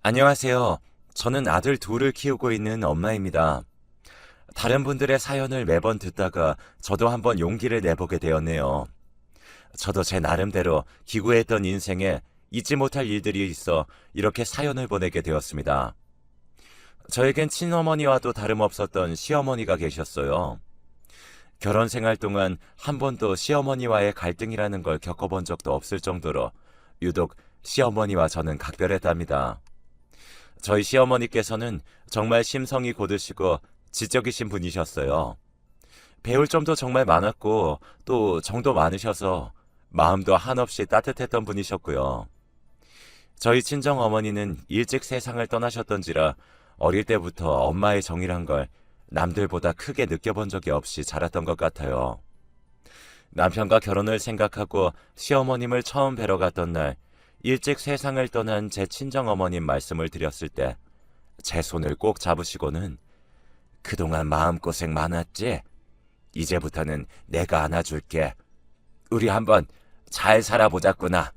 안녕하세요. 저는 아들 둘을 키우고 있는 엄마입니다. 다른 분들의 사연을 매번 듣다가 저도 한번 용기를 내보게 되었네요. 저도 제 나름대로 기구했던 인생에 잊지 못할 일들이 있어 이렇게 사연을 보내게 되었습니다. 저에겐 친어머니와도 다름없었던 시어머니가 계셨어요. 결혼 생활 동안 한 번도 시어머니와의 갈등이라는 걸 겪어본 적도 없을 정도로 유독 시어머니와 저는 각별했답니다. 저희 시어머니께서는 정말 심성이 고드시고 지적이신 분이셨어요. 배울 점도 정말 많았고 또 정도 많으셔서 마음도 한없이 따뜻했던 분이셨고요. 저희 친정 어머니는 일찍 세상을 떠나셨던지라 어릴 때부터 엄마의 정이란 걸 남들보다 크게 느껴본 적이 없이 자랐던 것 같아요. 남편과 결혼을 생각하고 시어머님을 처음 뵈러 갔던 날 일찍 세상을 떠난 제 친정 어머님 말씀을 드렸을 때 제 손을 꼭 잡으시고는 그동안 마음고생 많았지? 이제부터는 내가 안아줄게. 우리 한번 잘 살아보자꾸나.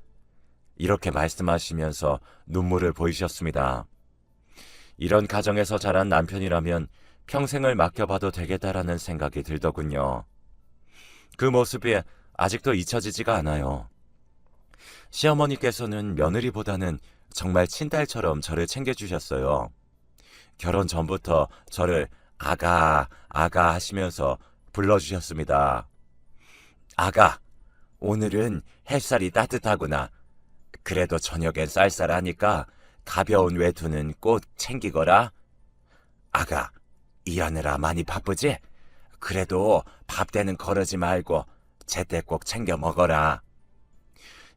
이렇게 말씀하시면서 눈물을 보이셨습니다. 이런 가정에서 자란 남편이라면 평생을 맡겨봐도 되겠다라는 생각이 들더군요. 그 모습이 아직도 잊혀지지가 않아요. 시어머니께서는 며느리보다는 정말 친딸처럼 저를 챙겨주셨어요. 결혼 전부터 저를 아가, 아가 하시면서 불러주셨습니다. 아가, 오늘은 햇살이 따뜻하구나. 그래도 저녁엔 쌀쌀하니까 가벼운 외투는 꼭 챙기거라. 아가, 일하느라 많이 바쁘지? 그래도 밥 대는 거르지 말고 제때 꼭 챙겨 먹어라.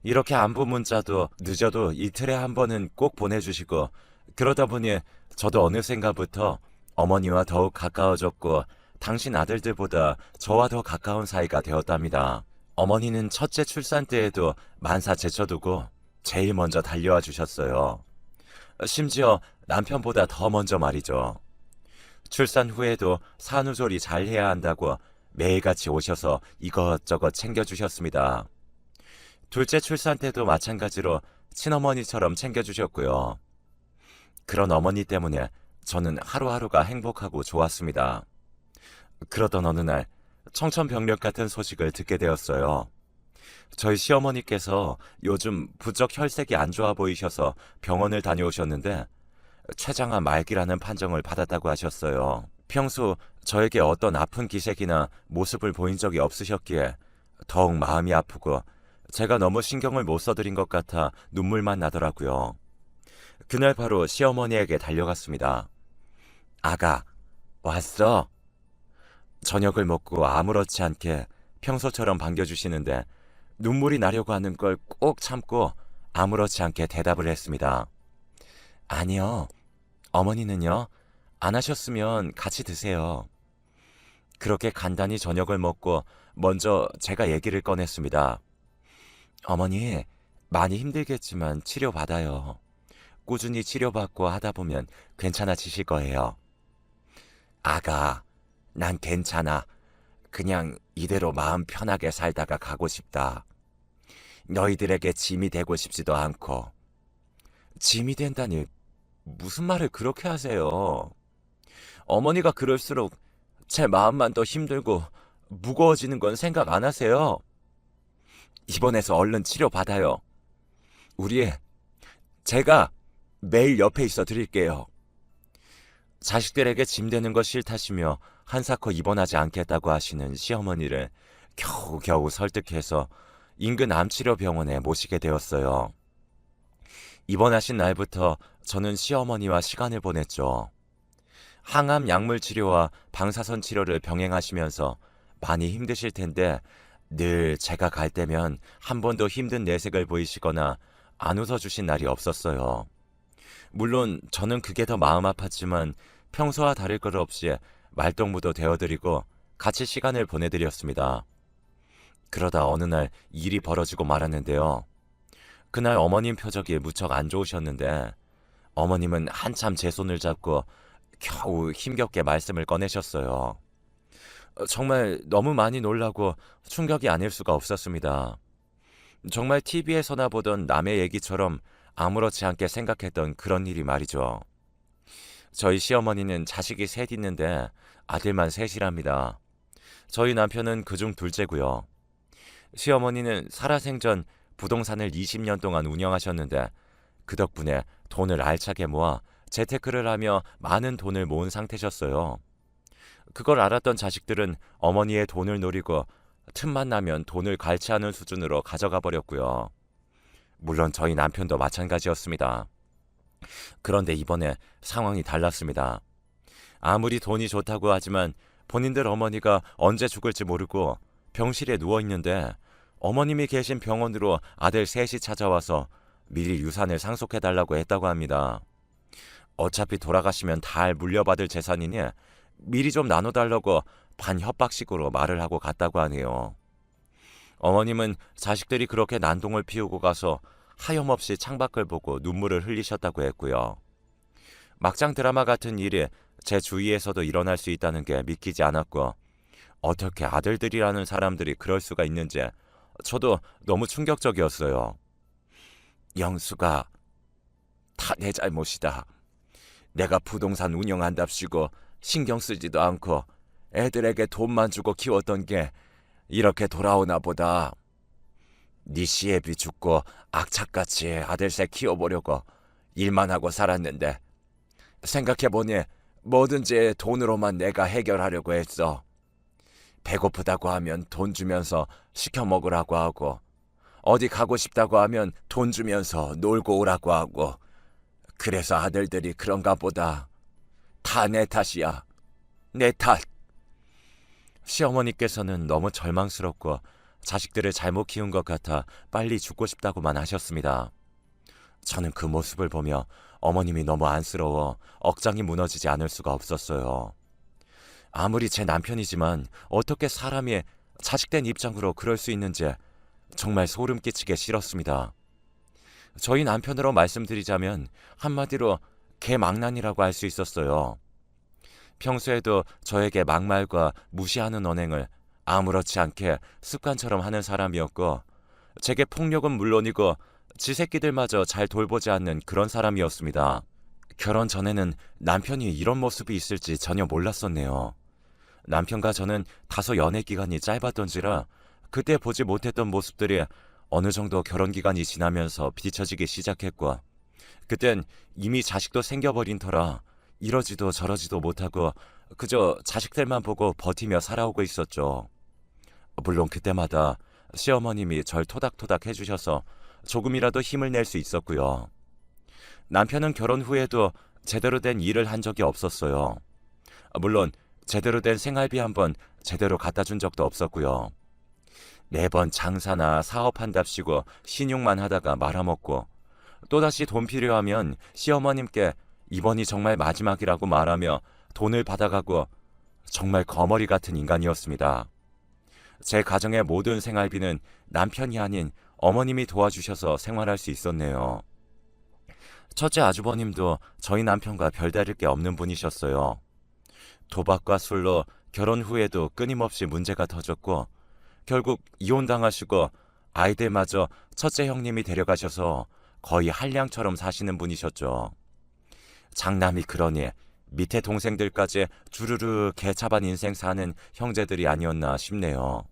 이렇게 안부 문자도 늦어도 이틀에 한 번은 꼭 보내주시고 그러다 보니 저도 어느샌가부터 어머니와 더욱 가까워졌고 당신 아들들보다 저와 더 가까운 사이가 되었답니다. 어머니는 첫째 출산 때에도 만사 제쳐두고 제일 먼저 달려와 주셨어요. 심지어 남편보다 더 먼저 말이죠. 출산 후에도 산후조리 잘 해야 한다고 매일같이 오셔서 이것저것 챙겨주셨습니다. 둘째 출산 때도 마찬가지로 친어머니처럼 챙겨주셨고요. 그런 어머니 때문에 저는 하루하루가 행복하고 좋았습니다. 그러던 어느 날 청천벽력 같은 소식을 듣게 되었어요. 저희 시어머니께서 요즘 부쩍 혈색이 안 좋아 보이셔서 병원을 다녀오셨는데 췌장암 말기라는 판정을 받았다고 하셨어요. 평소 저에게 어떤 아픈 기색이나 모습을 보인 적이 없으셨기에 더욱 마음이 아프고 제가 너무 신경을 못 써드린 것 같아 눈물만 나더라고요. 그날 바로 시어머니에게 달려갔습니다. 아가, 왔어? 저녁을 먹고 아무렇지 않게 평소처럼 반겨주시는데 눈물이 나려고 하는 걸 꼭 참고 아무렇지 않게 대답을 했습니다. 아니요. 어머니는요? 안 하셨으면 같이 드세요. 그렇게 간단히 저녁을 먹고 먼저 제가 얘기를 꺼냈습니다. 어머니, 많이 힘들겠지만 치료받아요. 꾸준히 치료받고 하다 보면 괜찮아지실 거예요. 아가, 난 괜찮아. 그냥 이대로 마음 편하게 살다가 가고 싶다. 너희들에게 짐이 되고 싶지도 않고. 짐이 된다니 무슨 말을 그렇게 하세요? 어머니가 그럴수록 제 마음만 더 힘들고 무거워지는 건 생각 안 하세요? 입원해서 얼른 치료받아요. 제가 매일 옆에 있어 드릴게요. 자식들에게 짐 되는 거 싫다시며 한사코 입원하지 않겠다고 하시는 시어머니를 겨우겨우 설득해서 인근 암치료병원에 모시게 되었어요. 입원하신 날부터 저는 시어머니와 시간을 보냈죠. 항암 약물 치료와 방사선 치료를 병행하시면서 많이 힘드실 텐데 늘 제가 갈 때면 한 번도 힘든 내색을 보이시거나 안 웃어주신 날이 없었어요. 물론 저는 그게 더 마음 아팠지만 평소와 다를 것 없이 말동무도 되어드리고 같이 시간을 보내드렸습니다. 그러다 어느 날 일이 벌어지고 말았는데요. 그날 어머님 표정이 무척 안 좋으셨는데 어머님은 한참 제 손을 잡고 겨우 힘겹게 말씀을 꺼내셨어요. 정말 너무 많이 놀라고 충격이 아닐 수가 없었습니다. 정말 TV에서나 보던 남의 얘기처럼 아무렇지 않게 생각했던 그런 일이 말이죠. 저희 시어머니는 자식이 셋 있는데 아들만 셋이랍니다. 저희 남편은 그중 둘째고요. 시어머니는 살아생전 부동산을 20년 동안 운영하셨는데 그 덕분에 돈을 알차게 모아 재테크를 하며 많은 돈을 모은 상태셨어요. 그걸 알았던 자식들은 어머니의 돈을 노리고 틈만 나면 돈을 갈취하는 수준으로 가져가 버렸고요. 물론 저희 남편도 마찬가지였습니다. 그런데 이번에 상황이 달랐습니다. 아무리 돈이 좋다고 하지만 본인들 어머니가 언제 죽을지 모르고 병실에 누워 있는데 어머님이 계신 병원으로 아들 셋이 찾아와서 미리 유산을 상속해달라고 했다고 합니다. 어차피 돌아가시면 다 물려받을 재산이니 미리 좀 나눠달라고 반협박식으로 말을 하고 갔다고 하네요. 어머님은 자식들이 그렇게 난동을 피우고 가서 하염없이 창밖을 보고 눈물을 흘리셨다고 했고요. 막장 드라마 같은 일이 제 주위에서도 일어날 수 있다는 게 믿기지 않았고 어떻게 아들들이라는 사람들이 그럴 수가 있는지 저도 너무 충격적이었어요. 영수가 다 내 잘못이다. 내가 부동산 운영한답시고 신경 쓰지도 않고 애들에게 돈만 주고 키웠던 게 이렇게 돌아오나 보다. 네 시애비 죽고 악착같이 아들 셋 키워보려고 일만 하고 살았는데 생각해보니 뭐든지 돈으로만 내가 해결하려고 했어. 배고프다고 하면 돈 주면서 시켜 먹으라고 하고 어디 가고 싶다고 하면 돈 주면서 놀고 오라고 하고 그래서 아들들이 그런가 보다. 다 내 탓이야. 내 탓. 시어머니께서는 너무 절망스럽고 자식들을 잘못 키운 것 같아 빨리 죽고 싶다고만 하셨습니다. 저는 그 모습을 보며 어머님이 너무 안쓰러워 억장이 무너지지 않을 수가 없었어요. 아무리 제 남편이지만 어떻게 사람이 자식된 입장으로 그럴 수 있는지 정말 소름 끼치게 싫었습니다. 저희 남편으로 말씀드리자면 한마디로 개망난이라고 할 수 있었어요. 평소에도 저에게 막말과 무시하는 언행을 아무렇지 않게 습관처럼 하는 사람이었고 제게 폭력은 물론이고 지 새끼들마저 잘 돌보지 않는 그런 사람이었습니다. 결혼 전에는 남편이 이런 모습이 있을지 전혀 몰랐었네요. 남편과 저는 다소 연애 기간이 짧았던지라 그때 보지 못했던 모습들이 어느 정도 결혼 기간이 지나면서 비춰지기 시작했고 그땐 이미 자식도 생겨버린 터라 이러지도 저러지도 못하고 그저 자식들만 보고 버티며 살아오고 있었죠. 물론 그때마다 시어머님이 절 토닥토닥 해주셔서 조금이라도 힘을 낼 수 있었고요. 남편은 결혼 후에도 제대로 된 일을 한 적이 없었어요. 물론 제대로 된 생활비 한번 제대로 갖다 준 적도 없었고요. 매번 장사나 사업한답시고 신용만 하다가 말아먹고 또다시 돈 필요하면 시어머님께 이번이 정말 마지막이라고 말하며 돈을 받아가고 정말 거머리 같은 인간이었습니다. 제 가정의 모든 생활비는 남편이 아닌 어머님이 도와주셔서 생활할 수 있었네요. 첫째 아주버님도 저희 남편과 별다를 게 없는 분이셨어요. 도박과 술로 결혼 후에도 끊임없이 문제가 터졌고 결국 이혼당하시고 아이들마저 첫째 형님이 데려가셔서 거의 한량처럼 사시는 분이셨죠. 장남이 그러니 밑에 동생들까지 주르르 개차반 인생 사는 형제들이 아니었나 싶네요.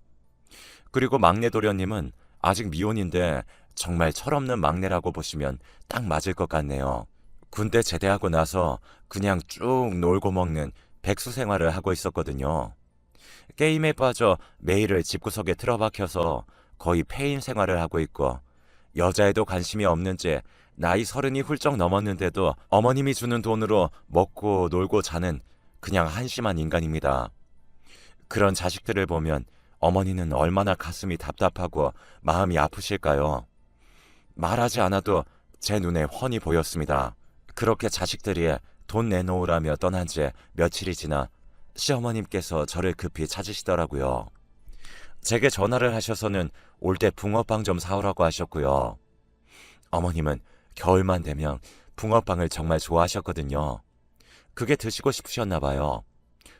그리고 막내 도련님은 아직 미혼인데 정말 철없는 막내라고 보시면 딱 맞을 것 같네요. 군대 제대하고 나서 그냥 쭉 놀고 먹는 백수 생활을 하고 있었거든요. 게임에 빠져 매일을 집구석에 틀어박혀서 거의 폐인 생활을 하고 있고 여자에도 관심이 없는지 나이 30이 훌쩍 넘었는데도 어머님이 주는 돈으로 먹고 놀고 자는 그냥 한심한 인간입니다. 그런 자식들을 보면 어머니는 얼마나 가슴이 답답하고 마음이 아프실까요? 말하지 않아도 제 눈에 훤히 보였습니다. 그렇게 자식들이 돈 내놓으라며 떠난 지 며칠이 지나 시어머님께서 저를 급히 찾으시더라고요. 제게 전화를 하셔서는 올 때 붕어빵 좀 사오라고 하셨고요. 어머님은 겨울만 되면 붕어빵을 정말 좋아하셨거든요. 그게 드시고 싶으셨나 봐요.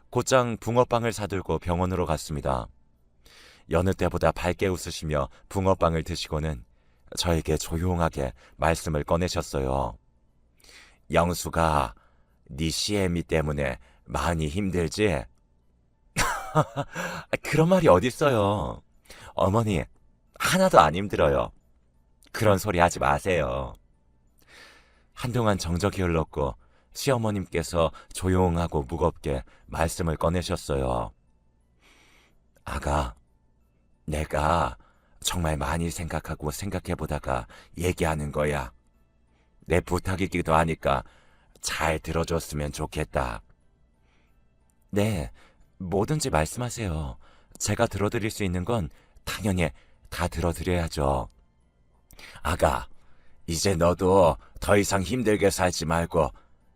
곧장 붕어빵을 사들고 병원으로 갔습니다. 여느 때보다 밝게 웃으시며 붕어빵을 드시고는 저에게 조용하게 말씀을 꺼내셨어요. 영수가 네 시애미 때문에 많이 힘들지? 그런 말이 어딨어요. 어머니, 하나도 안 힘들어요. 그런 소리 하지 마세요. 한동안 정적이 흘렀고 시어머님께서 조용하고 무겁게 말씀을 꺼내셨어요. 아가, 내가 정말 많이 생각하고 생각해보다가 얘기하는 거야. 내 부탁이기도 하니까 잘 들어줬으면 좋겠다. 네, 뭐든지 말씀하세요. 제가 들어드릴 수 있는 건 당연히 다 들어드려야죠. 아가, 이제 너도 더 이상 힘들게 살지 말고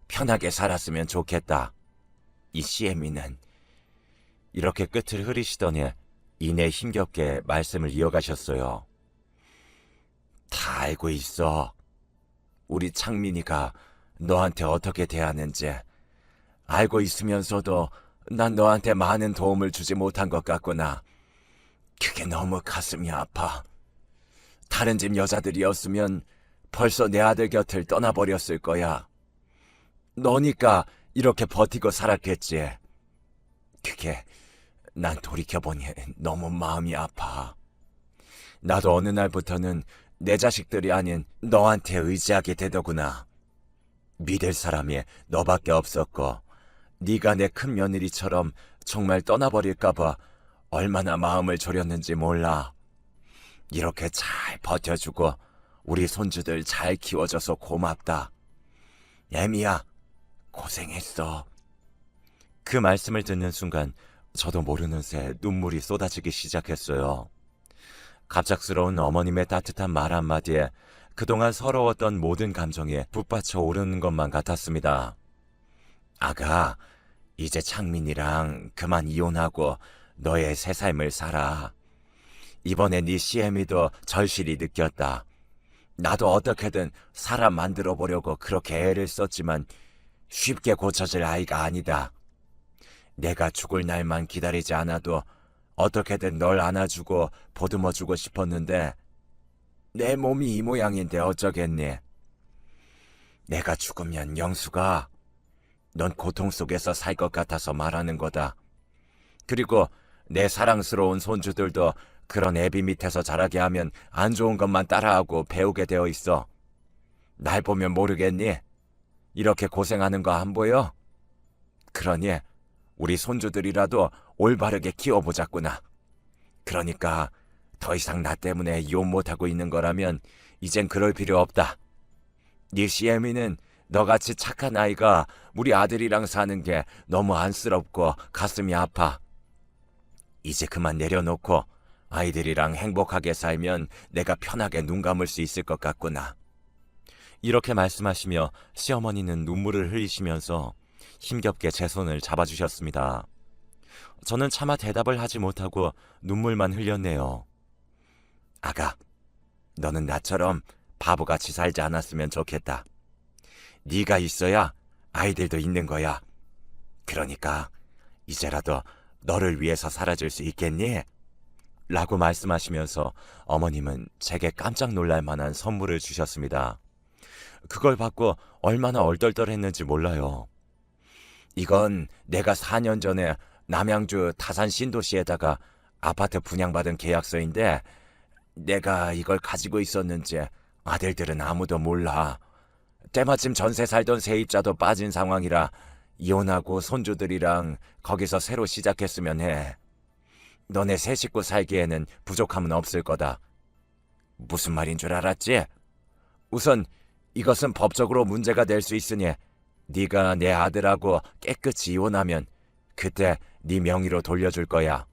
편하게 살았으면 좋겠다. 이 시애미는 이렇게 끝을 흐리시더니 이내 힘겹게 말씀을 이어가셨어요. 다 알고 있어. 우리 창민이가 너한테 어떻게 대하는지 알고 있으면서도 난 너한테 많은 도움을 주지 못한 것 같구나. 그게 너무 가슴이 아파. 다른 집 여자들이었으면 벌써 내 아들 곁을 떠나버렸을 거야. 너니까 이렇게 버티고 살았겠지. 그게 난 돌이켜보니 너무 마음이 아파. 나도 어느 날부터는 내 자식들이 아닌 너한테 의지하게 되더구나. 믿을 사람이 너밖에 없었고 네가 내 큰 며느리처럼 정말 떠나버릴까봐 얼마나 마음을 졸였는지 몰라. 이렇게 잘 버텨주고 우리 손주들 잘 키워줘서 고맙다. 애미야, 고생했어. 그 말씀을 듣는 순간 저도 모르는 새 눈물이 쏟아지기 시작했어요. 갑작스러운 어머님의 따뜻한 말 한마디에 그동안 서러웠던 모든 감정이 북받쳐 오르는 것만 같았습니다. 아가, 이제 창민이랑 그만 이혼하고 너의 새 삶을 살아. 이번에 네 시애미도 절실히 느꼈다. 나도 어떻게든 사람 만들어 보려고 그렇게 애를 썼지만 쉽게 고쳐질 아이가 아니다. 내가 죽을 날만 기다리지 않아도 어떻게든 널 안아주고 보듬어주고 싶었는데 내 몸이 이 모양인데 어쩌겠니? 내가 죽으면 영수가 넌 고통 속에서 살 것 같아서 말하는 거다. 그리고 내 사랑스러운 손주들도 그런 애비 밑에서 자라게 하면 안 좋은 것만 따라하고 배우게 되어 있어. 날 보면 모르겠니? 이렇게 고생하는 거 안 보여? 그러니 우리 손주들이라도 올바르게 키워보자꾸나. 그러니까 더 이상 나 때문에 이혼 못하고 있는 거라면 이젠 그럴 필요 없다. 네 시애미는 너같이 착한 아이가 우리 아들이랑 사는 게 너무 안쓰럽고 가슴이 아파. 이제 그만 내려놓고 아이들이랑 행복하게 살면 내가 편하게 눈 감을 수 있을 것 같구나. 이렇게 말씀하시며 시어머니는 눈물을 흘리시면서 힘겹게 제 손을 잡아주셨습니다. 저는 차마 대답을 하지 못하고 눈물만 흘렸네요. 아가, 너는 나처럼 바보같이 살지 않았으면 좋겠다. 네가 있어야 아이들도 있는 거야. 그러니까 이제라도 너를 위해서 사라질 수 있겠니? 라고 말씀하시면서 어머님은 제게 깜짝 놀랄 만한 선물을 주셨습니다. 그걸 받고 얼마나 얼떨떨했는지 몰라요. 이건 내가 4년 전에 남양주 다산 신도시에다가 아파트 분양받은 계약서인데 내가 이걸 가지고 있었는지 아들들은 아무도 몰라. 때마침 전세 살던 세입자도 빠진 상황이라 이혼하고 손주들이랑 거기서 새로 시작했으면 해. 너네 새 식구 살기에는 부족함은 없을 거다. 무슨 말인 줄 알았지? 우선 이것은 법적으로 문제가 될 수 있으니 네가 내 아들하고 깨끗이 이혼하면 그때 네 명의로 돌려줄 거야.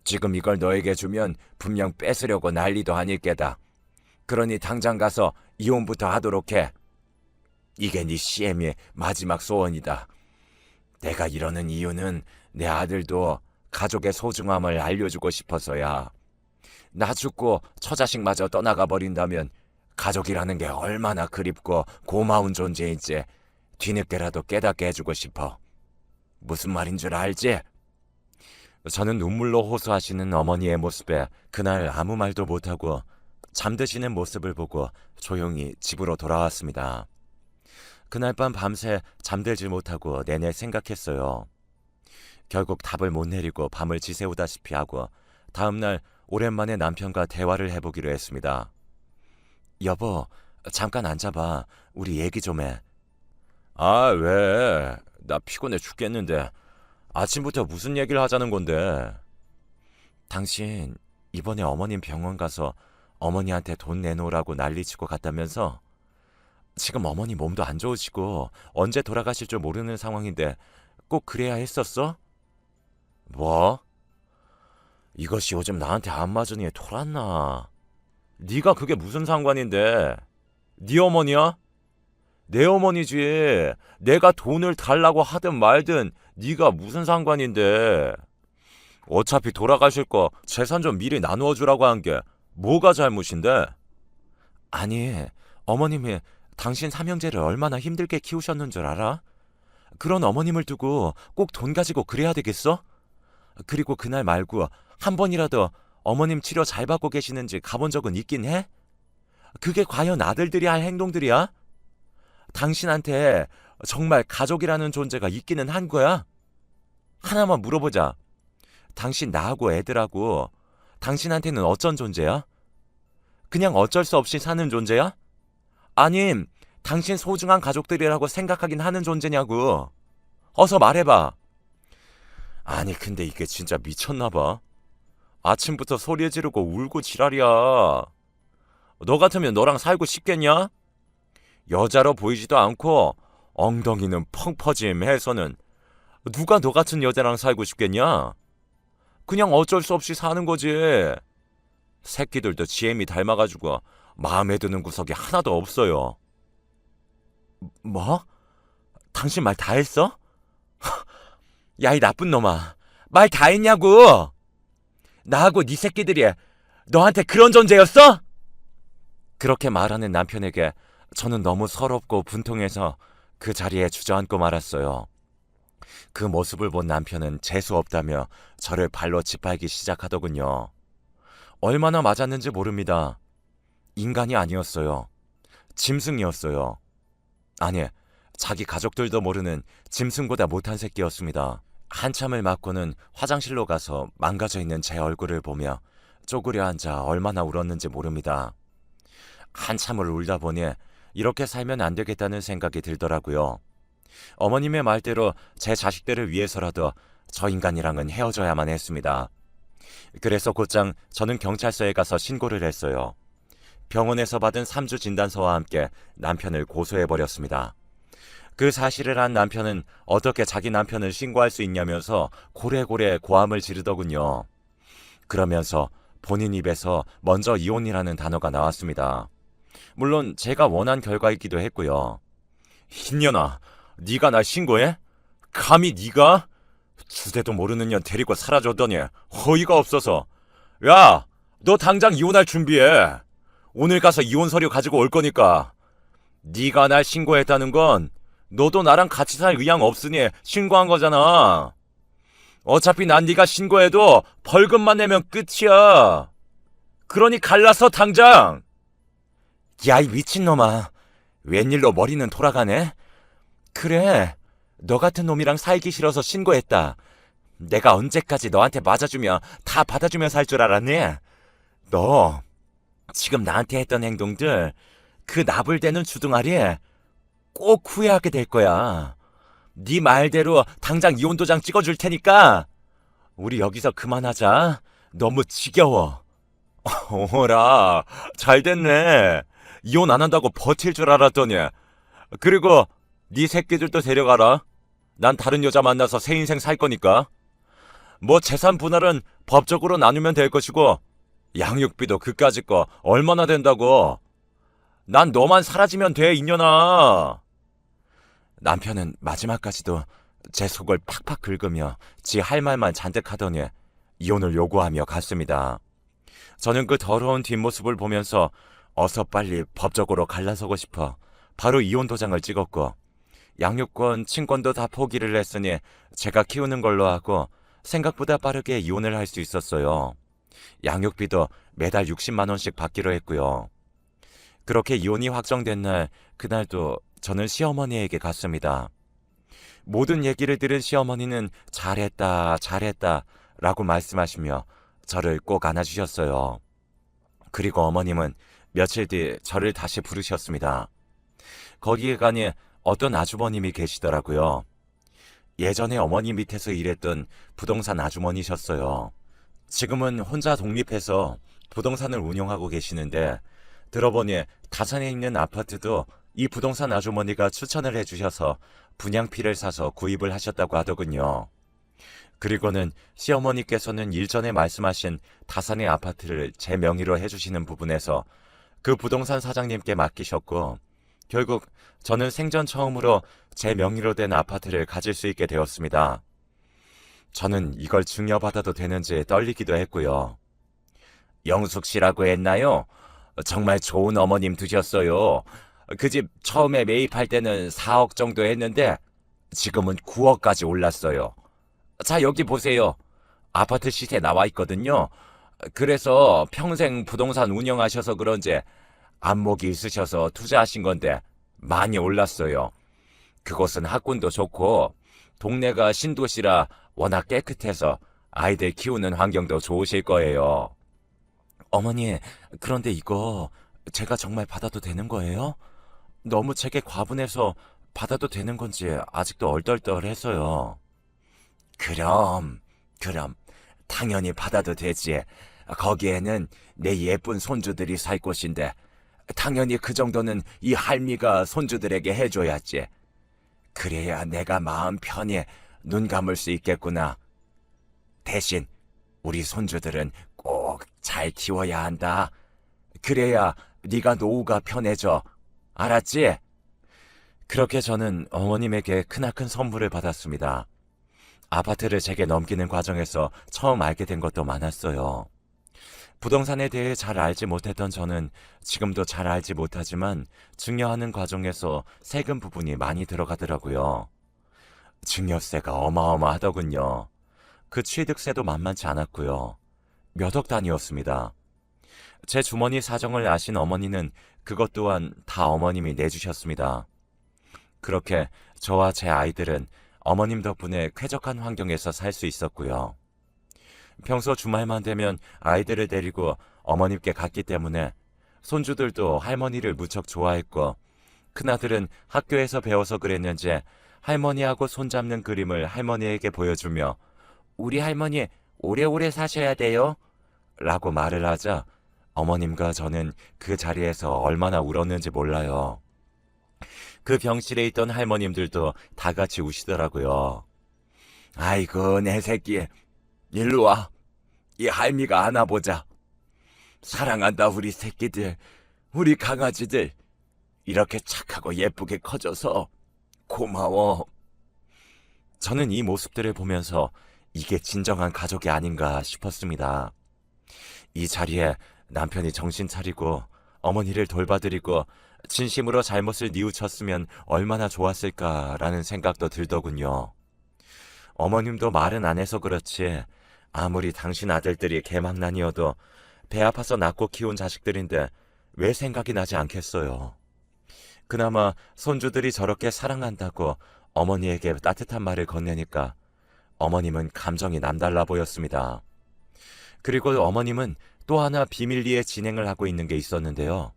지금 이걸 너에게 주면 분명 뺏으려고 난리도 아닐 게다. 그러니 당장 가서 이혼부터 하도록 해. 이게 네 시애미의 마지막 소원이다. 내가 이러는 이유는 내 아들도 가족의 소중함을 알려주고 싶어서야. 나 죽고 처자식마저 떠나가 버린다면 가족이라는 게 얼마나 그립고 고마운 존재인지 뒤늦게라도 깨닫게 해주고 싶어. 무슨 말인 줄 알지? 저는 눈물로 호소하시는 어머니의 모습에 그날 아무 말도 못하고 잠드시는 모습을 보고 조용히 집으로 돌아왔습니다. 그날 밤 밤새 잠들지 못하고 내내 생각했어요. 결국 답을 못 내리고 밤을 지새우다시피 하고 다음날 오랜만에 남편과 대화를 해보기로 했습니다. 여보, 잠깐 앉아봐. 우리 얘기 좀 해. 아, 왜? 나 피곤해 죽겠는데. 아침부터 무슨 얘기를 하자는 건데? 당신 이번에 어머님 병원 가서 어머니한테 돈 내놓으라고 난리치고 갔다면서? 지금 어머니 몸도 안 좋으시고 언제 돌아가실 줄 모르는 상황인데 꼭 그래야 했었어? 뭐? 이것이 요즘 나한테 안 맞으니 돌았나? 네가 그게 무슨 상관인데? 네 어머니야? 내 어머니지. 내가 돈을 달라고 하든 말든 네가 무슨 상관인데? 어차피 돌아가실 거 재산 좀 미리 나누어 주라고 한 게 뭐가 잘못인데? 아니, 어머님이 당신 삼형제를 얼마나 힘들게 키우셨는 줄 알아? 그런 어머님을 두고 꼭 돈 가지고 그래야 되겠어? 그리고 그날 말고 한 번이라도 어머님 치료 잘 받고 계시는지 가본 적은 있긴 해? 그게 과연 아들들이 할 행동들이야? 당신한테 정말 가족이라는 존재가 있기는 한 거야? 하나만 물어보자. 당신 나하고 애들하고 당신한테는 어쩐 존재야? 그냥 어쩔 수 없이 사는 존재야? 아님 당신 소중한 가족들이라고 생각하긴 하는 존재냐고. 어서 말해봐. 아니 근데 이게 진짜 미쳤나 봐. 아침부터 소리 지르고 울고 지랄이야. 너 같으면 너랑 살고 싶겠냐? 여자로 보이지도 않고 엉덩이는 펑퍼짐 해서는 누가 너 같은 여자랑 살고 싶겠냐? 그냥 어쩔 수 없이 사는 거지. 새끼들도 GM이 닮아가지고 마음에 드는 구석이 하나도 없어요. 뭐? 당신 말 다 했어? 야, 이 나쁜 놈아. 말 다 했냐고! 나하고 네 새끼들이 너한테 그런 존재였어? 그렇게 말하는 남편에게 저는 너무 서럽고 분통해서 그 자리에 주저앉고 말았어요. 그 모습을 본 남편은 재수 없다며 저를 발로 짓밟기 시작하더군요. 얼마나 맞았는지 모릅니다. 인간이 아니었어요. 짐승이었어요. 아니, 자기 가족들도 모르는 짐승보다 못한 새끼였습니다. 한참을 맞고는 화장실로 가서 망가져 있는 제 얼굴을 보며 쪼그려 앉아 얼마나 울었는지 모릅니다. 한참을 울다 보니 이렇게 살면 안 되겠다는 생각이 들더라고요. 어머님의 말대로 제 자식들을 위해서라도 저 인간이랑은 헤어져야만 했습니다. 그래서 곧장 저는 경찰서에 가서 신고를 했어요. 병원에서 받은 3주 진단서와 함께 남편을 고소해버렸습니다. 그 사실을 안 남편은 어떻게 자기 남편을 신고할 수 있냐면서 고래고래 고함을 지르더군요. 그러면서 본인 입에서 먼저 이혼이라는 단어가 나왔습니다. 물론 제가 원한 결과이기도 했고요. 흰년아, 네가 날 신고해? 감히 네가? 주제도 모르는 년 데리고 사라졌더니 허위가 없어서. 야, 너 당장 이혼할 준비해. 오늘 가서 이혼 서류 가지고 올 거니까. 네가 날 신고했다는 건 너도 나랑 같이 살 의향 없으니 신고한 거잖아. 어차피 난 네가 신고해도 벌금만 내면 끝이야. 그러니 갈라서 당장. 야, 이 미친놈아. 웬일로 머리는 돌아가네? 그래, 너 같은 놈이랑 살기 싫어서 신고했다. 내가 언제까지 너한테 맞아주며 다 받아주며 살 줄 알았니? 너 지금 나한테 했던 행동들, 그 나불대는 주둥아리 꼭 후회하게 될 거야. 네 말대로 당장 이혼 도장 찍어줄 테니까 우리 여기서 그만하자. 너무 지겨워. 어라, 잘 됐네. 이혼 안 한다고 버틸 줄 알았더니. 그리고 네 새끼들도 데려가라. 난 다른 여자 만나서 새 인생 살 거니까. 뭐 재산 분할은 법적으로 나누면 될 것이고 양육비도 그까짓 거 얼마나 된다고. 난 너만 사라지면 돼, 이년아. 남편은 마지막까지도 제 속을 팍팍 긁으며 지 할 말만 잔뜩 하더니 이혼을 요구하며 갔습니다. 저는 그 더러운 뒷모습을 보면서 어서 빨리 법적으로 갈라서고 싶어 바로 이혼 도장을 찍었고, 양육권, 친권도 다 포기를 했으니 제가 키우는 걸로 하고 생각보다 빠르게 이혼을 할 수 있었어요. 양육비도 매달 60만 원씩 받기로 했고요. 그렇게 이혼이 확정된 날, 그날도 저는 시어머니에게 갔습니다. 모든 얘기를 들은 시어머니는 잘했다, 잘했다 라고 말씀하시며 저를 꼭 안아주셨어요. 그리고 어머님은 며칠 뒤 저를 다시 부르셨습니다. 거기에 가니 어떤 아주버님이 계시더라고요. 예전에 어머니 밑에서 일했던 부동산 아주머니셨어요. 지금은 혼자 독립해서 부동산을 운영하고 계시는데 들어보니 다산에 있는 아파트도 이 부동산 아주머니가 추천을 해주셔서 분양피를 사서 구입을 하셨다고 하더군요. 그리고는 시어머니께서는 일전에 말씀하신 다산의 아파트를 제 명의로 해주시는 부분에서 그 부동산 사장님께 맡기셨고 결국 저는 생전 처음으로 제 명의로 된 아파트를 가질 수 있게 되었습니다. 저는 이걸 증여받아도 되는지 떨리기도 했고요. 영숙 씨라고 했나요? 정말 좋은 어머님 두셨어요. 그 집 처음에 매입할 때는 4억 정도 했는데 지금은 9억까지 올랐어요. 자, 여기 보세요. 아파트 시세 나와 있거든요. 그래서 평생 부동산 운영하셔서 그런지 안목이 있으셔서 투자하신 건데 많이 올랐어요. 그곳은 학군도 좋고 동네가 신도시라 워낙 깨끗해서 아이들 키우는 환경도 좋으실 거예요. 어머니, 그런데 이거 제가 정말 받아도 되는 거예요? 너무 제게 과분해서 받아도 되는 건지 아직도 얼떨떨해서요. 그럼 당연히 받아도 되지. 거기에는 내 예쁜 손주들이 살 곳인데 당연히 그 정도는 이 할미가 손주들에게 해줘야지. 그래야 내가 마음 편히 눈 감을 수 있겠구나. 대신 우리 손주들은 꼭 잘 키워야 한다. 그래야 네가 노후가 편해져. 알았지? 그렇게 저는 어머님에게 크나큰 선물을 받았습니다. 아파트를 제게 넘기는 과정에서 처음 알게 된 것도 많았어요. 부동산에 대해 잘 알지 못했던 저는 지금도 잘 알지 못하지만 증여하는 과정에서 세금 부분이 많이 들어가더라고요. 증여세가 어마어마하더군요. 그 취득세도 만만치 않았고요. 몇 억 단위였습니다. 제 주머니 사정을 아신 어머니는 그것 또한 다 어머님이 내주셨습니다. 그렇게 저와 제 아이들은 어머님 덕분에 쾌적한 환경에서 살 수 있었고요. 평소 주말만 되면 아이들을 데리고 어머님께 갔기 때문에 손주들도 할머니를 무척 좋아했고 큰아들은 학교에서 배워서 그랬는지 할머니하고 손잡는 그림을 할머니에게 보여주며 우리 할머니 오래오래 사셔야 돼요 라고 말을 하자 어머님과 저는 그 자리에서 얼마나 울었는지 몰라요. 그 병실에 있던 할머님들도 다 같이 우시더라고요. 아이고 내 새끼 일로 와. 이 할미가 안아보자. 사랑한다 우리 새끼들. 우리 강아지들. 이렇게 착하고 예쁘게 커져서 고마워. 저는 이 모습들을 보면서 이게 진정한 가족이 아닌가 싶었습니다. 이 자리에 남편이 정신 차리고 어머니를 돌봐드리고 진심으로 잘못을 뉘우쳤으면 얼마나 좋았을까라는 생각도 들더군요. 어머님도 말은 안 해서 그렇지 아무리 당신 아들들이 개망난이어도 배 아파서 낳고 키운 자식들인데 왜 생각이 나지 않겠어요. 그나마 손주들이 저렇게 사랑한다고 어머니에게 따뜻한 말을 건네니까 어머님은 감정이 남달라 보였습니다. 그리고 어머님은 또 하나 비밀리에 진행을 하고 있는 게 있었는데요.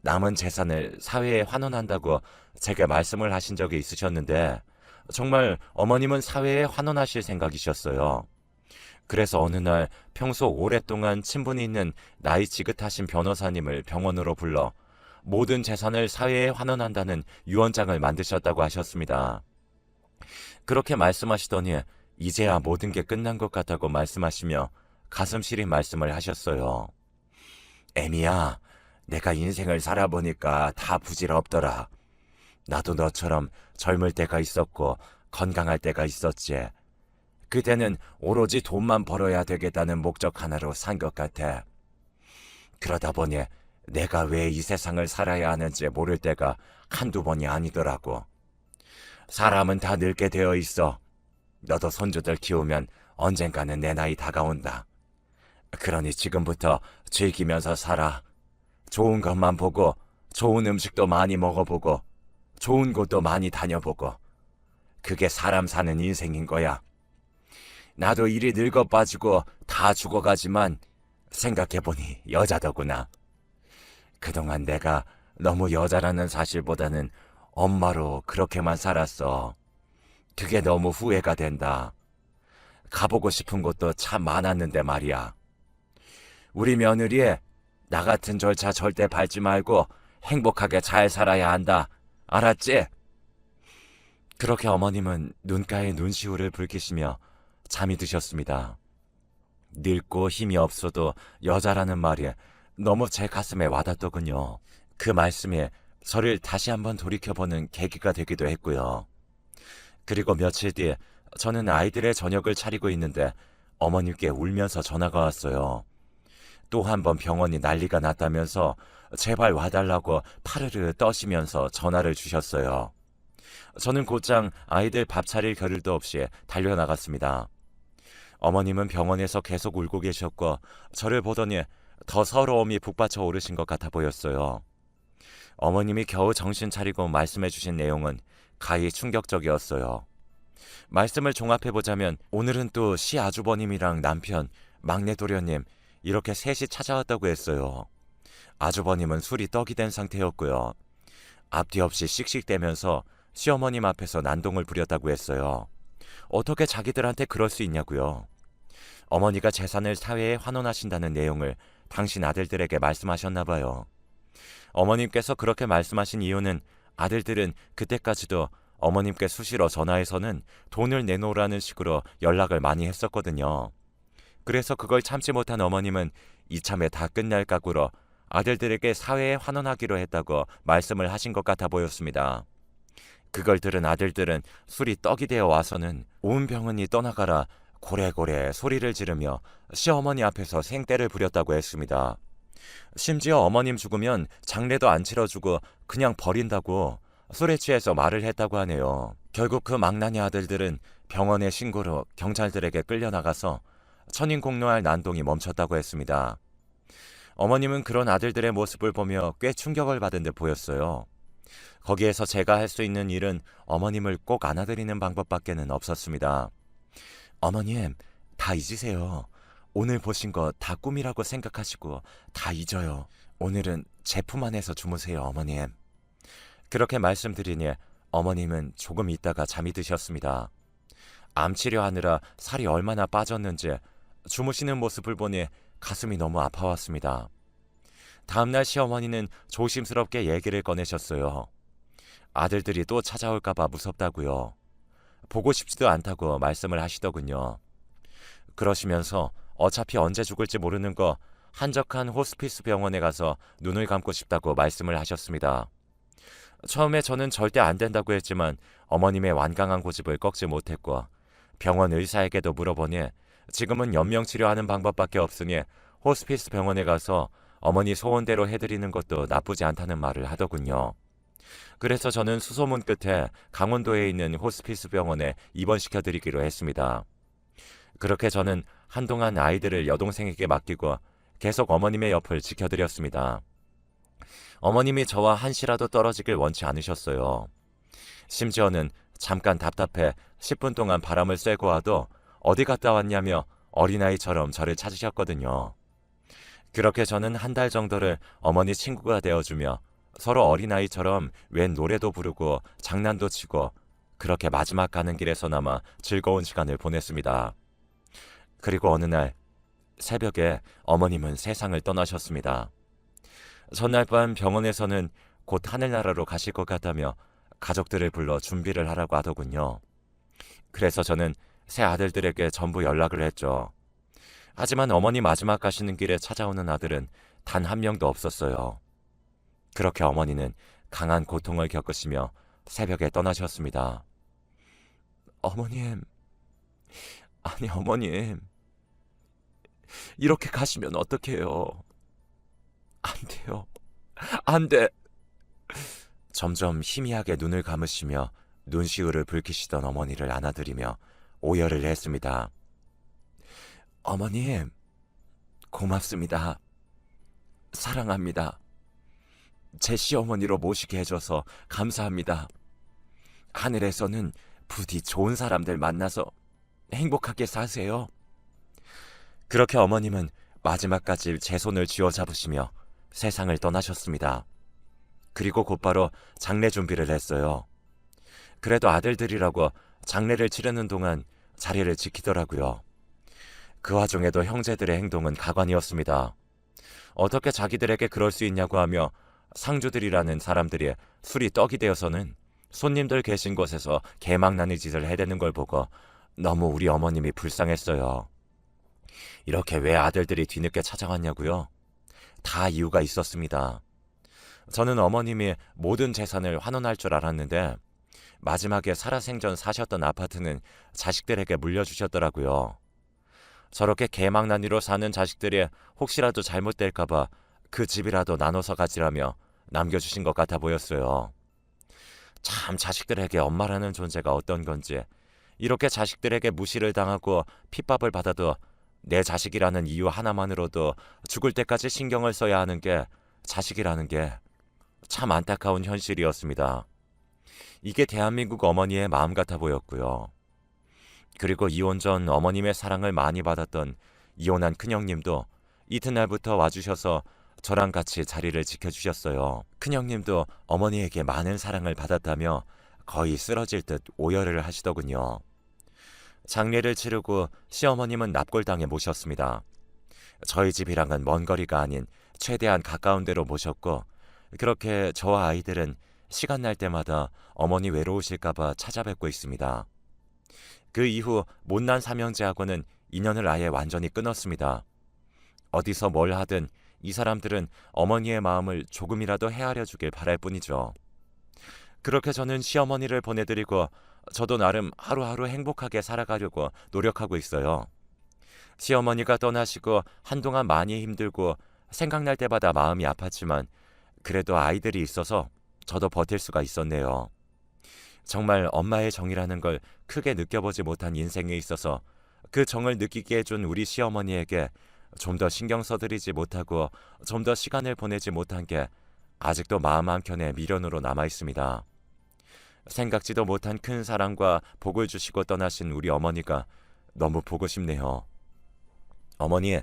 남은 재산을 사회에 환원한다고 제게 말씀을 하신 적이 있으셨는데 정말 어머님은 사회에 환원하실 생각이셨어요. 그래서 어느 날 평소 오랫동안 친분이 있는 나이 지긋하신 변호사님을 병원으로 불러 모든 재산을 사회에 환원한다는 유언장을 만드셨다고 하셨습니다. 그렇게 말씀하시더니 이제야 모든 게 끝난 것 같다고 말씀하시며 가슴 시린 말씀을 하셨어요. 애미야, 내가 인생을 살아보니까 다 부질없더라. 나도 너처럼 젊을 때가 있었고 건강할 때가 있었지. 그때는 오로지 돈만 벌어야 되겠다는 목적 하나로 산 것 같아. 그러다 보니 내가 왜 이 세상을 살아야 하는지 모를 때가 한두 번이 아니더라고. 사람은 다 늙게 되어 있어. 너도 손주들 키우면 언젠가는 내 나이 다가온다. 그러니 지금부터 즐기면서 살아. 좋은 것만 보고, 좋은 음식도 많이 먹어보고, 좋은 곳도 많이 다녀보고, 그게 사람 사는 인생인 거야. 나도 이리 늙어 빠지고 다 죽어가지만 생각해보니 여자더구나. 그동안 내가 너무 여자라는 사실보다는 엄마로 그렇게만 살았어. 그게 너무 후회가 된다. 가보고 싶은 곳도 참 많았는데 말이야. 우리 며느리, 나 같은 절차 절대 밟지 말고 행복하게 잘 살아야 한다. 알았지? 그렇게 어머님은 눈가에 눈시울을 붉히시며 잠이 드셨습니다. 늙고 힘이 없어도 여자라는 말이 너무 제 가슴에 와닿더군요. 그 말씀이 저를 다시 한번 돌이켜보는 계기가 되기도 했고요. 그리고 며칠 뒤 저는 아이들의 저녁을 차리고 있는데 어머님께 울면서 전화가 왔어요. 또 한 번 병원이 난리가 났다면서 제발 와달라고 파르르 떠시면서 전화를 주셨어요. 저는 곧장 아이들 밥 차릴 겨를도 없이 달려나갔습니다. 어머님은 병원에서 계속 울고 계셨고 저를 보더니 더 서러움이 북받쳐 오르신 것 같아 보였어요. 어머님이 겨우 정신 차리고 말씀해 주신 내용은 가히 충격적이었어요. 말씀을 종합해보자면 오늘은 또 시아주버님이랑 남편, 막내 도련님 이렇게 셋이 찾아왔다고 했어요. 아주버님은 술이 떡이 된 상태였고요. 앞뒤 없이 씩씩대면서 시어머님 앞에서 난동을 부렸다고 했어요. 어떻게 자기들한테 그럴 수 있냐고요. 어머니가 재산을 사회에 환원하신다는 내용을 당신 아들들에게 말씀하셨나 봐요. 어머님께서 그렇게 말씀하신 이유는 아들들은 그때까지도 어머님께 수시로 전화해서는 돈을 내놓으라는 식으로 연락을 많이 했었거든요. 그래서 그걸 참지 못한 어머님은 이참에 다 끝날 각오로 아들들에게 사회에 환원하기로 했다고 말씀을 하신 것 같아 보였습니다. 그걸 들은 아들들은 술이 떡이 되어 와서는 온 병원이 떠나가라 고래고래 소리를 지르며 시어머니 앞에서 생떼를 부렸다고 했습니다. 심지어 어머님 죽으면 장례도 안 치러주고 그냥 버린다고 술에 취해서 말을 했다고 하네요. 결국 그 망나니 아들들은 병원의 신고로 경찰들에게 끌려나가서 천인공노할 난동이 멈췄다고 했습니다. 어머님은 그런 아들들의 모습을 보며 꽤 충격을 받은 듯 보였어요. 거기에서 제가 할 수 있는 일은 어머님을 꼭 안아드리는 방법밖에는 없었습니다. 어머님, 다 잊으세요. 오늘 보신 거 다 꿈이라고 생각하시고 다 잊어요. 오늘은 제 품 안에서 주무세요, 어머님. 그렇게 말씀드리니 어머님은 조금 있다가 잠이 드셨습니다. 암 치료하느라 살이 얼마나 빠졌는지 주무시는 모습을 보니 가슴이 너무 아파왔습니다. 다음날 시어머니는 조심스럽게 얘기를 꺼내셨어요. 아들들이 또 찾아올까봐 무섭다고요. 보고 싶지도 않다고 말씀을 하시더군요. 그러시면서 어차피 언제 죽을지 모르는 거 한적한 호스피스 병원에 가서 눈을 감고 싶다고 말씀을 하셨습니다. 처음에 저는 절대 안 된다고 했지만 어머님의 완강한 고집을 꺾지 못했고 병원 의사에게도 물어보니 지금은 연명치료하는 방법밖에 없으니 호스피스 병원에 가서 어머니 소원대로 해드리는 것도 나쁘지 않다는 말을 하더군요. 그래서 저는 수소문 끝에 강원도에 있는 호스피스 병원에 입원시켜드리기로 했습니다. 그렇게 저는 한동안 아이들을 여동생에게 맡기고 계속 어머님의 옆을 지켜드렸습니다. 어머님이 저와 한시라도 떨어지길 원치 않으셨어요. 심지어는 잠깐 답답해 10분 동안 바람을 쐬고 와도 어디 갔다 왔냐며 어린아이처럼 저를 찾으셨거든요. 그렇게 저는 한 달 정도를 어머니 친구가 되어주며 서로 어린아이처럼 웬 노래도 부르고 장난도 치고 그렇게 마지막 가는 길에서나마 즐거운 시간을 보냈습니다. 그리고 어느 날 새벽에 어머님은 세상을 떠나셨습니다. 전날 밤 병원에서는 곧 하늘나라로 가실 것 같다며 가족들을 불러 준비를 하라고 하더군요. 그래서 저는 새 아들들에게 전부 연락을 했죠. 하지만 어머니 마지막 가시는 길에 찾아오는 아들은 단 한 명도 없었어요. 그렇게 어머니는 강한 고통을 겪으시며 새벽에 떠나셨습니다. 어머님, 아니 어머님, 이렇게 가시면 어떡해요? 안 돼요. 안 돼. 점점 희미하게 눈을 감으시며 눈시울을 붉히시던 어머니를 안아드리며 오열을 했습니다. 어머님, 고맙습니다. 사랑합니다. 제 시어머니로 모시게 해줘서 감사합니다. 하늘에서는 부디 좋은 사람들 만나서 행복하게 사세요. 그렇게 어머님은 마지막까지 제 손을 쥐어잡으시며 세상을 떠나셨습니다. 그리고 곧바로 장례 준비를 했어요. 그래도 아들들이라고 장례를 치르는 동안 자리를 지키더라고요. 그 와중에도 형제들의 행동은 가관이었습니다. 어떻게 자기들에게 그럴 수 있냐고 하며 상주들이라는 사람들이 술이 떡이 되어서는 손님들 계신 곳에서 개망나니 짓을 해대는 걸 보고 너무 우리 어머님이 불쌍했어요. 이렇게 왜 아들들이 뒤늦게 찾아왔냐고요? 다 이유가 있었습니다. 저는 어머님이 모든 재산을 환원할 줄 알았는데 마지막에 살아생전 사셨던 아파트는 자식들에게 물려주셨더라고요. 저렇게 개망나니로 사는 자식들이 혹시라도 잘못될까봐 그 집이라도 나눠서 가지라며 남겨주신 것 같아 보였어요. 참 자식들에게 엄마라는 존재가 어떤 건지, 이렇게 자식들에게 무시를 당하고 핍박을 받아도 내 자식이라는 이유 하나만으로도 죽을 때까지 신경을 써야 하는 게 자식이라는 게 참 안타까운 현실이었습니다. 이게 대한민국 어머니의 마음 같아 보였고요. 그리고 이혼 전 어머님의 사랑을 많이 받았던 이혼한 큰형님도 이튿날부터 와주셔서 저랑 같이 자리를 지켜주셨어요. 큰형님도 어머니에게 많은 사랑을 받았다며 거의 쓰러질 듯 오열을 하시더군요. 장례를 치르고 시어머님은 납골당에 모셨습니다. 저희 집이랑은 먼 거리가 아닌 최대한 가까운 데로 모셨고, 그렇게 저와 아이들은 시간 날 때마다 어머니 외로우실까봐 찾아뵙고 있습니다. 그 이후 못난 삼형제하고는 인연을 아예 완전히 끊었습니다. 어디서 뭘 하든 이 사람들은 어머니의 마음을 조금이라도 헤아려 주길 바랄 뿐이죠. 그렇게 저는 시어머니를 보내드리고 저도 나름 하루하루 행복하게 살아가려고 노력하고 있어요. 시어머니가 떠나시고 한동안 많이 힘들고 생각날 때마다 마음이 아팠지만 그래도 아이들이 있어서 저도 버틸 수가 있었네요. 정말 엄마의 정이라는 걸 크게 느껴보지 못한 인생에 있어서 그 정을 느끼게 해준 우리 시어머니에게 좀 더 신경 써드리지 못하고 좀 더 시간을 보내지 못한 게 아직도 마음 한켠에 미련으로 남아있습니다. 생각지도 못한 큰 사랑과 복을 주시고 떠나신 우리 어머니가 너무 보고 싶네요. 어머니,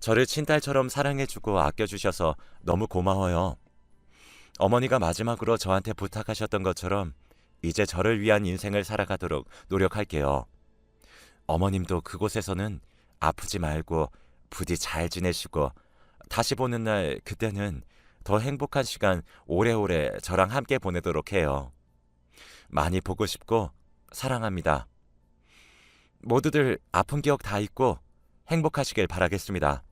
저를 친딸처럼 사랑해주고 아껴주셔서 너무 고마워요. 어머니가 마지막으로 저한테 부탁하셨던 것처럼 이제 저를 위한 인생을 살아가도록 노력할게요. 어머님도 그곳에서는 아프지 말고 부디 잘 지내시고 다시 보는 날 그때는 더 행복한 시간 오래오래 저랑 함께 보내도록 해요. 많이 보고 싶고 사랑합니다. 모두들 아픈 기억 다 잊고 행복하시길 바라겠습니다.